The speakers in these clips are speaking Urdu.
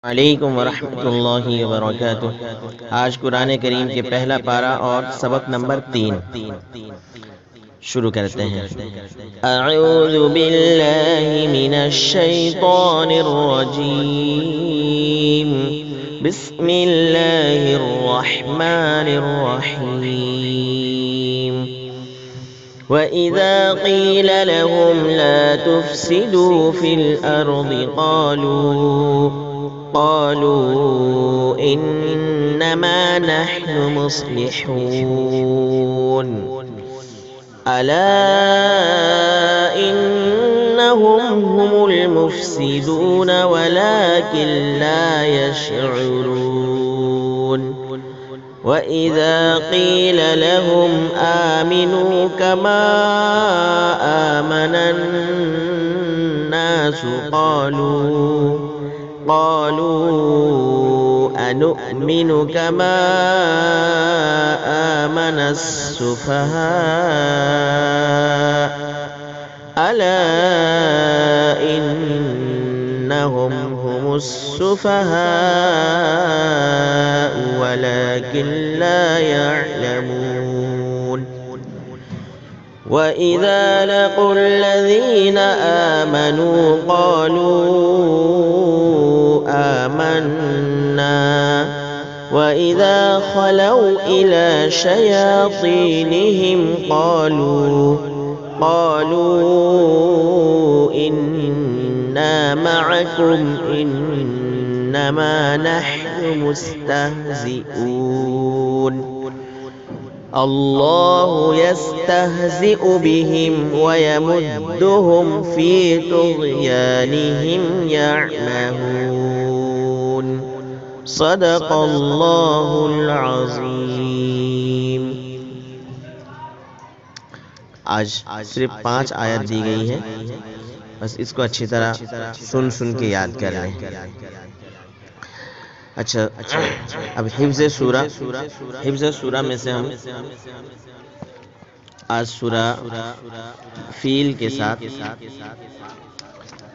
علیکم ورحمۃ اللہ وبرکاتہ۔ آج قرآن کریم کے پہلا پارہ اور سبق نمبر 3 شروع کرتے ہیں۔ اعوذ باللہ من الشیطان الرجیم، بسم اللہ الرحمن الرحیم۔ وَإِذَا قِيلَ لَهُمْ لَا تُفْسِدُوا فِي الْأَرْضِ قالوا إنما نحن مصلحون ألا إنهم هم المفسدون ولكن لا يشعرون وإذا قيل لهم آمنوا كما آمن الناس قالوا أنؤمن كما آمن السفهاء ألا إنهم هم السفهاء ولكن لا يعلمون وإذا لقوا الذين آمنوا قالوا آمنا وإذا خلوا إلى شياطينهم قالوا إنا معكم إنما نحن مستهزئون الله يستهزئ بهم ويمدهم في طغيانهم يعمهون صدق اللہ العظیم۔ آج صرف 5 آیت دی گئی ہے، بس اس کو اچھی طرح سن کے یاد کر لیں۔ اچھا، اب حفظ سورہ میں سے ہم آج سورہ فیل کے ساتھ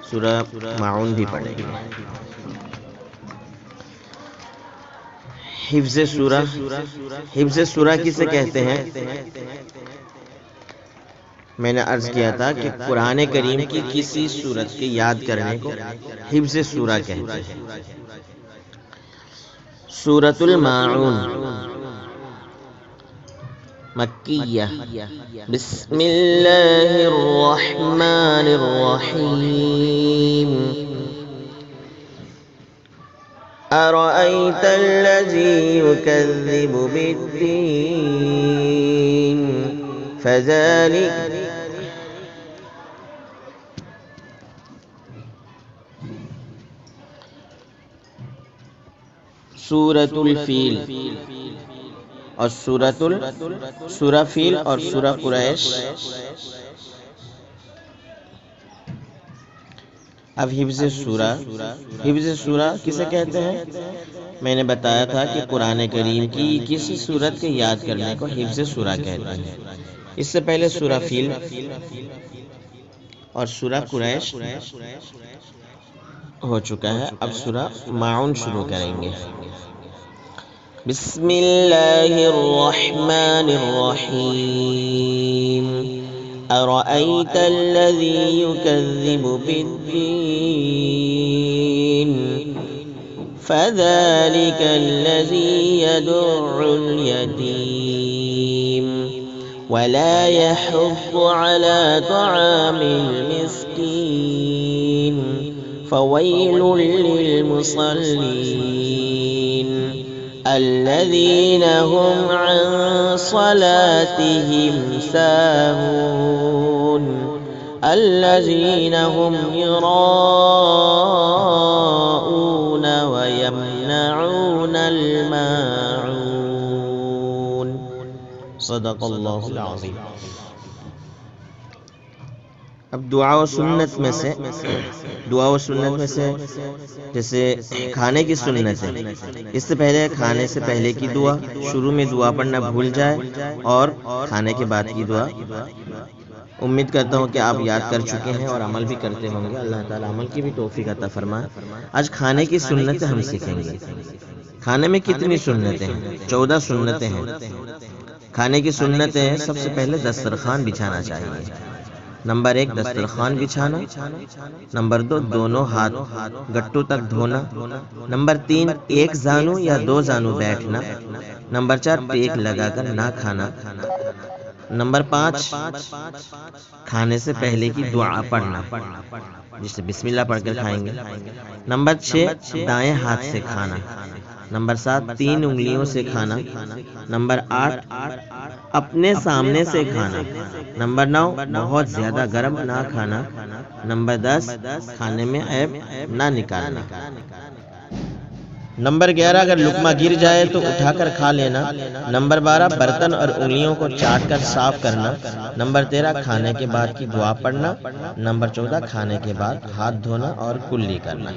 سورہ معون بھی پڑھیں گے۔ حفظ سورہ کسے کہتے ہیں؟ میں نے عرض کیا تھا کہ قرآن کریم کی کسی سورت کے یاد کرنے کو حفظ سورہ کہتے ہیں۔ سورۃ الماعون مکیہ، بسم اللہ الرحمن الرحیم۔ أرأيت الذي يكذب بالدين فذلك سورة الفیل اور سورہ فیل اور سورہ قریش۔ اب حفظ سورہ کسے کہتے ہیں؟ میں نے بتایا تھا کہ قرآن کریم کی کسی سورت کے یاد کرنے کو حفظ سورہ کہتے ہیں۔ اس سے پہلے سورہ فیل اور سورہ قریش ہو چکا ہے، اب سورہ معون شروع کریں گے۔ بسم اللہ الرحمن الرحیم۔ أرأيت الذي يكذب بالدين فذلك الذي يدع اليتيم ولا يحض على طعام المسكين فويل للمصلين الذين هم عن صلاتهم ساهون الذين هم يراءون ويمنعون الماعون صدق اللہ العظیم۔ اب دعا و سنت میں سے جیسے کھانے کی سنت ہے، اس سے پہلے کھانے سے پہلے کی دعا، شروع میں دعا پڑھنا بھول جائے اور کھانے کے بعد کی دعا امید کرتا ہوں کہ آپ یاد کر چکے ہیں اور عمل بھی کرتے ہوں گے. اللہ تعالیٰ عمل کی بھی توفیق عطا فرمائے. آج کھانے کی سنتیں ہم سیکھیں گے. کھانے میں کتنی سنتیں ہیں؟ 14 سنتیں ہیں. کھانے کی سنتیں سب سے پہلے دسترخوان بچھانا چاہیے. نمبر 1 دسترخوان بچھانا. نمبر 2 دونوں ہاتھ گٹوں تک دھونا. نمبر 3 ایک زانو یا 2 زانو بیٹھنا. نمبر 4 ٹیک لگا کر نہ کھانا. نمبر 5 کھانے سے پہلے کی دعا پڑھنا، جسے بسم اللہ پڑھ کر کھائیں گے. نمبر 6 دائیں ہاتھ سے کھانا. نمبر 7 3 انگلیوں سے کھانا. نمبر 8 اپنے سامنے سے کھانا. نمبر 9 بہت زیادہ گرم نہ کھانا. نمبر 10 کھانے میں عیب نہ نکالنا. نمبر 11 اگر لقمہ گر جائے تو اٹھا کر کھا لینا. نمبر 12 برتن اور انگلیوں کو چاٹ کر صاف کرنا. نمبر 13 کھانے کے بعد کی دعا پڑھنا. نمبر 14 کھانے کے بعد ہاتھ دھونا اور کلی کرنا.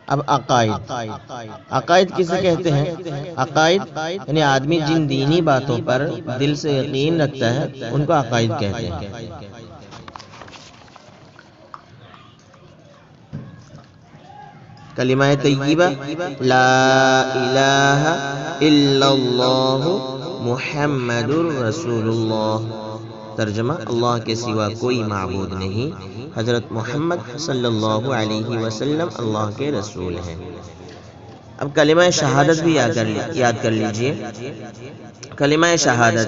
اب عقائد. عقائد کسے کہتے ہیں؟ عقائد یعنی آدمی جن دینی باتوں پر دل سے یقین رکھتا ہے ان کو عقائد کہتے ہیں. کلمہ طیبہ لا الہ الا اللہ محمد الرسول اللہ. ترجمہ اللہ کے سوا کوئی معبود نہیں، حضرت محمد صلی اللہ علیہ وسلم اللہ کے رسول ہیں. اب کلمہ شہادت بھی یاد کر لیجئے. کلمہ شہادت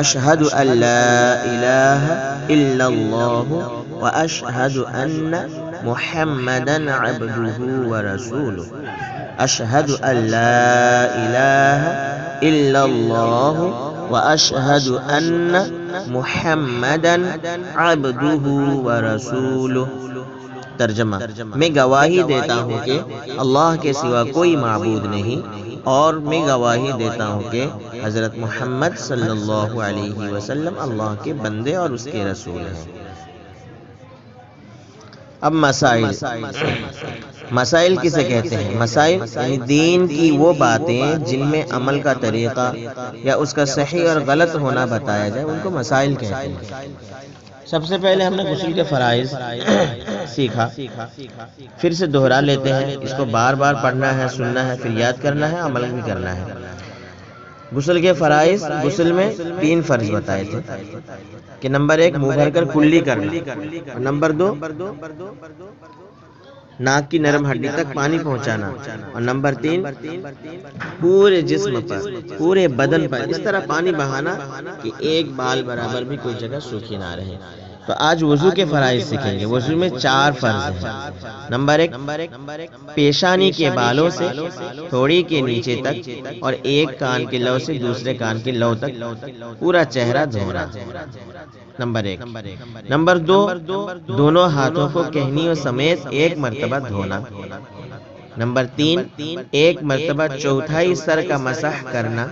اشہد ان لا الہ الا اللہ واشہد ان محمدا عبدہ ورسولہ. اشہد ان لا الہ الا اللہ واشہد ان محمدا عبدہ ورسولہ. ترجمہ میں گواہی دیتا ہوں کہ اللہ کے سوا کوئی معبود نہیں، اور میں گواہی دیتا ہوں کہ حضرت محمد صلی اللہ علیہ وسلم اللہ کے بندے اور اس کے رسول ہیں. اب مسائل. مسائل کسے کہتے ہیں؟ مسائل یعنی دین کی وہ باتیں جن میں عمل کا طریقہ یا اس کا صحیح اور غلط ہونا بتایا جائے، ان کو مسائل کہتے ہیں. سب سے پہلے ہم نے غسل کے فرائض سیکھا، پھر سے دہرا لیتے ہیں. اس کو بار بار پڑھنا ہے، سننا ہے، پھر یاد کرنا ہے، عمل بھی کرنا ہے. غسل کے فرائض، غسل میں 3 فرض بتائے تھے کہ نمبر 1 منہ بھر کر کلی کرنا. نمبر 2 ناک کی نرم ہڈی تک پانی پہنچانا. اور نمبر 3 پورے جسم پر، پورے بدن پر اس طرح پانی بہانا کہ ایک بال برابر بھی کوئی جگہ سوکھی نہ رہے. تو آج وضو کے فرائض سیکھیں گے. وضو میں 4 فرض ہیں. نمبر 1 پیشانی کے بالوں سے تھوڑی کے نیچے تک اور ایک کان کے لو سے دوسرے کان کے لو تک پورا چہرہ دھونا. نمبر 1. نمبر 2 دونوں ہاتھوں کو کہنیوں سمیت ایک مرتبہ دھونا. نمبر 3 ایک مرتبہ چوتھائی سر کا مسح کرنا.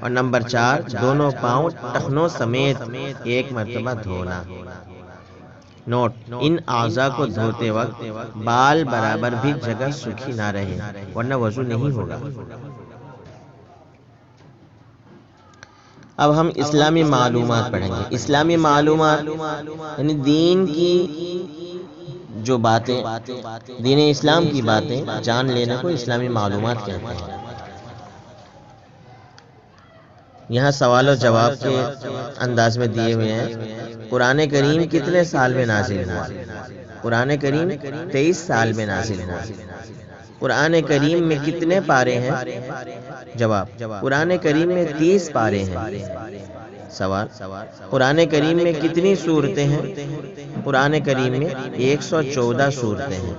اور نمبر 4 دونوں پاؤں ٹخنوں سمیت ایک مرتبہ دھونا. نوٹ: ان اعضاء کو دھوتے وقت بال برابر بھی جگہ سوکھی نہ رہے ورنہ وضو نہیں ہوگا. اب ہم اسلامی معلومات پڑھیں گے. اسلامی معلومات یعنی دین کی جو باتیں، دین اسلام کی باتیں جان لینے کو اسلامی معلومات کہتے ہیں. یہاں سوال و جواب کے انداز میں دیے ہوئے ہیں. قرآن کریم کتنے سال میں نازل ہوا؟ قرآن کریم 23 سال میں نازل ہوا. قرآن کریم میں کتنے پارے ہیں؟ جواب: قرآن کریم میں 30 پارے ہیں. سوال: قرآن کریم میں کتنی سورتیں ہیں؟ قرآن کریم میں 114 سورتیں ہیں.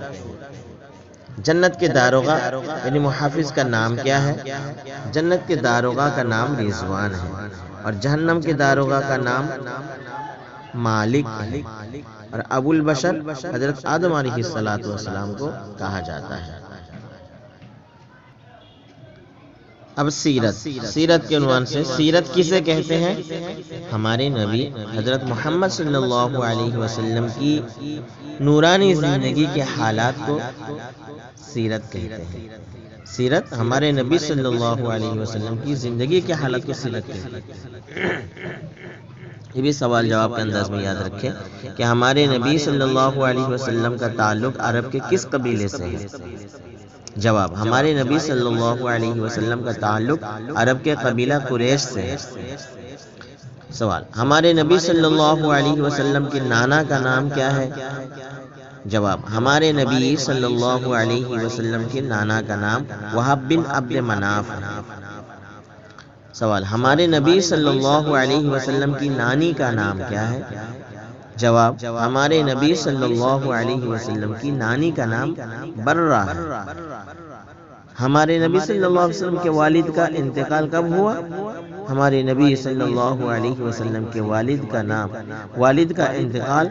جنت کے داروغہ یعنی محافظ کا نام کیا ہے؟ جنت کے داروغہ کا نام رضوان ہے، اور جہنم کے داروغہ کا نام مالک ہے. اور ابو البشر حضرت آدم علیہ السلام کو کہا جاتا ہے. اب سیرت. سیرت کے عنوان سے سیرت کسے کہتے ہیں؟ ہمارے نبی حضرت محمد صلی اللہ علیہ وسلم کی نورانی زندگی کے حالات کو سیرت کہتے ہیں. سیرت ہمارے نبی صلی اللہ علیہ وسلم کی زندگی کے حالات کو سیرت کہتے ہیں. یہ بھی سوال جواب کے انداز میں یاد رکھیں کہ ہمارے نبی صلی اللہ علیہ وسلم کا تعلق عرب کے کس قبیلے سے ہے؟ جواب، ہمارے نبی صلی اللہ علیہ وسلم کا تعلق عرب کے قبیلہ قریش سے ہے۔ سوال، ہمارے نبی صلی اللہ علیہ وسلم کے نانا کا نام کیا ہے؟ جواب، ہمارے نبی صلی اللہ علیہ وسلم کے نانا کا نام وہب بن عبد مناف ہے۔ سوال، ہمارے نبی صلی اللہ علیہ وسلم کی نانی کا نام کیا ہے؟ جواب، ہمارے نبی صلی اللہ علیہ وسلم کی نانی کا نام برہ ہے۔ ہمارے نبی صلی اللہ علیہ وسلم کے والد کا انتقال کب ہوا؟ ہمارے نبی صلی اللہ علیہ وسلم کے والد کا انتقال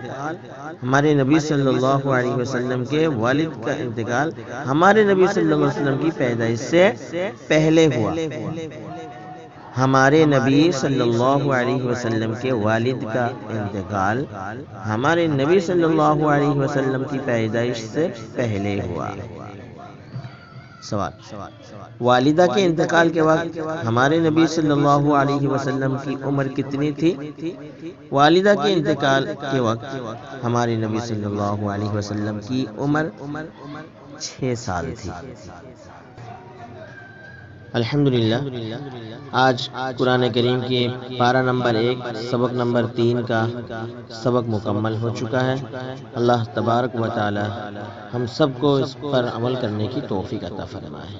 ہمارے نبی صلی اللہ علیہ وسلم کے والد کا انتقال ہمارے نبی صلی اللہ علیہ وسلم کی پیدائش سے پہلے ہوا۔ ہمارے نبی صلی اللہ علیہ وسلم کے والد کا انتقال ہمارے نبی صلی اللہ علیہ وسلم کی پیدائش سے پہلے ہوا۔ سوال، والدہ کے انتقال کے وقت ہمارے نبی صلی اللہ علیہ وسلم کی عمر کتنی تھی؟ والدہ کے انتقال کے وقت ہمارے نبی صلی اللہ علیہ وسلم کی عمر 6 سال تھی۔ الحمدللہ، آج قرآن کریم کی پارہ نمبر 1 سبق نمبر 3 کا سبق مکمل ہو چکا ہے۔ اللہ تبارک و تعالی ہم سب کو اس پر عمل کرنے کی توفیق عطا فرمائے۔